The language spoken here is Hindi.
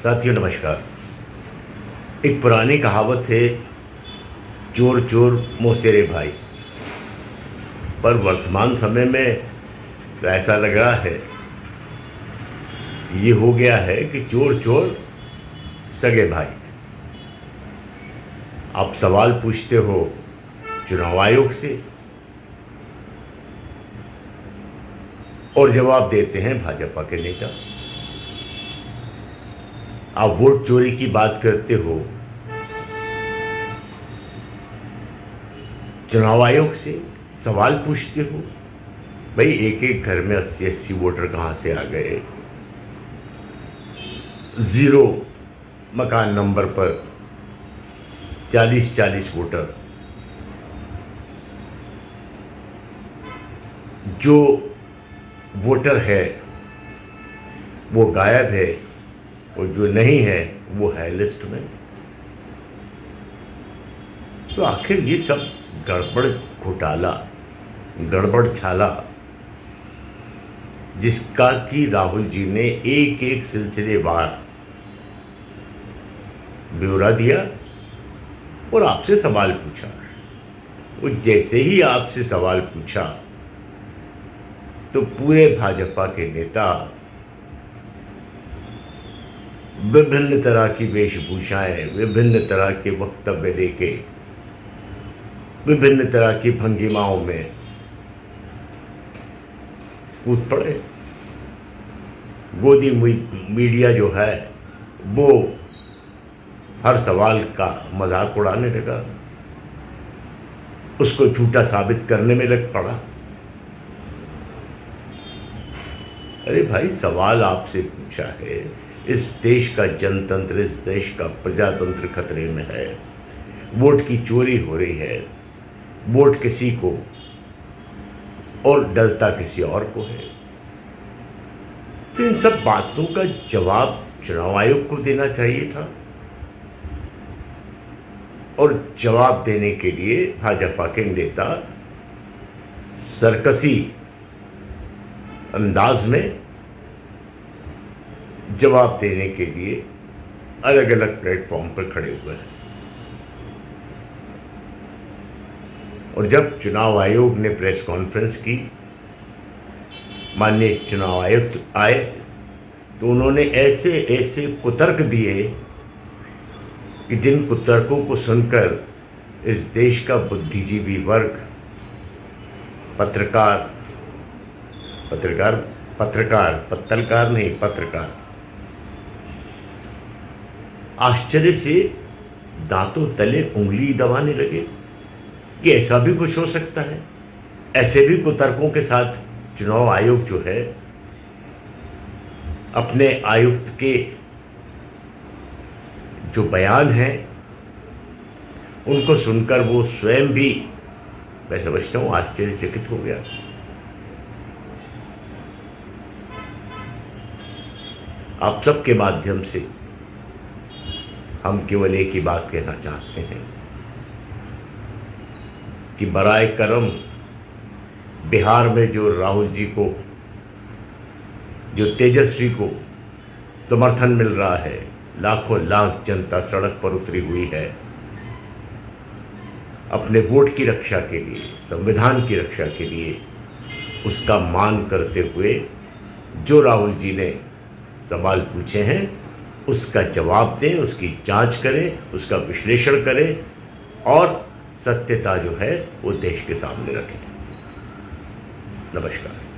साथियों नमस्कार। एक पुरानी कहावत है, चोर चोर मौसेरे भाई। पर वर्तमान समय में तो ऐसा लग रहा है, ये हो गया है कि चोर चोर सगे भाई। आप सवाल पूछते हो चुनाव आयोग से और जवाब देते हैं भाजपा के नेता। आप वोट चोरी की बात करते हो, चुनाव आयोग से सवाल पूछते हो। भाई एक एक घर में 80-80 वोटर कहाँ से आ गए? 0 मकान नंबर पर 40-40 वोटर। जो वोटर है वो गायब है और जो नहीं है वो है लिस्ट में। तो आखिर ये सब गड़बड़ घोटाला, गड़बड़ छाला, जिसका कि राहुल जी ने एक एक सिलसिलेवार ब्यौरा दिया और आपसे सवाल पूछा। वो जैसे ही आपसे सवाल पूछा तो पूरे भाजपा के नेता विभिन्न तरह की वेशभूषाएं, विभिन्न तरह के वक्तव्य देके, विभिन्न तरह की भंगिमाओं में कूद पड़े। गोदी मीडिया जो है वो हर सवाल का मजाक उड़ाने लगा, उसको झूठा साबित करने में लग पड़ा। अरे भाई, सवाल आपसे पूछा है, इस देश का जनतंत्र, इस देश का प्रजातंत्र खतरे में है। वोट की चोरी हो रही है, वोट किसी को और डलता किसी और को है। तो इन सब बातों का जवाब चुनाव आयोग को देना चाहिए था और जवाब देने के लिए भाजपा के नेता सरकसी अंदाज में जवाब देने के लिए अलग अलग प्लेटफॉर्म पर खड़े हुए हैं। और जब चुनाव आयोग ने प्रेस कॉन्फ्रेंस की, माननीय चुनाव आयुक्त आए, तो उन्होंने ऐसे ऐसे कुतर्क दिए कि जिन कुतर्कों को सुनकर इस देश का बुद्धिजीवी वर्ग, पत्रकार आश्चर्य से दांतों तले उंगली दबाने लगे कि ऐसा भी कुछ हो सकता है। ऐसे भी कुतर्कों के साथ चुनाव आयोग जो है अपने आयुक्त के जो बयान हैं उनको सुनकर वो स्वयं भी, मैं समझता हूँ, आश्चर्यचकित हो गया। आप सबके माध्यम से हम केवल एक ही बात कहना चाहते हैं कि बराए करम बिहार में जो राहुल जी को, जो तेजस्वी को समर्थन मिल रहा है, लाखों लाख जनता सड़क पर उतरी हुई है अपने वोट की रक्षा के लिए, संविधान की रक्षा के लिए, उसका मान करते हुए जो राहुल जी ने सवाल पूछे हैं उसका जवाब दें, उसकी जांच करें, उसका विश्लेषण करें और सत्यता जो है वो देश के सामने रखें। नमस्कार।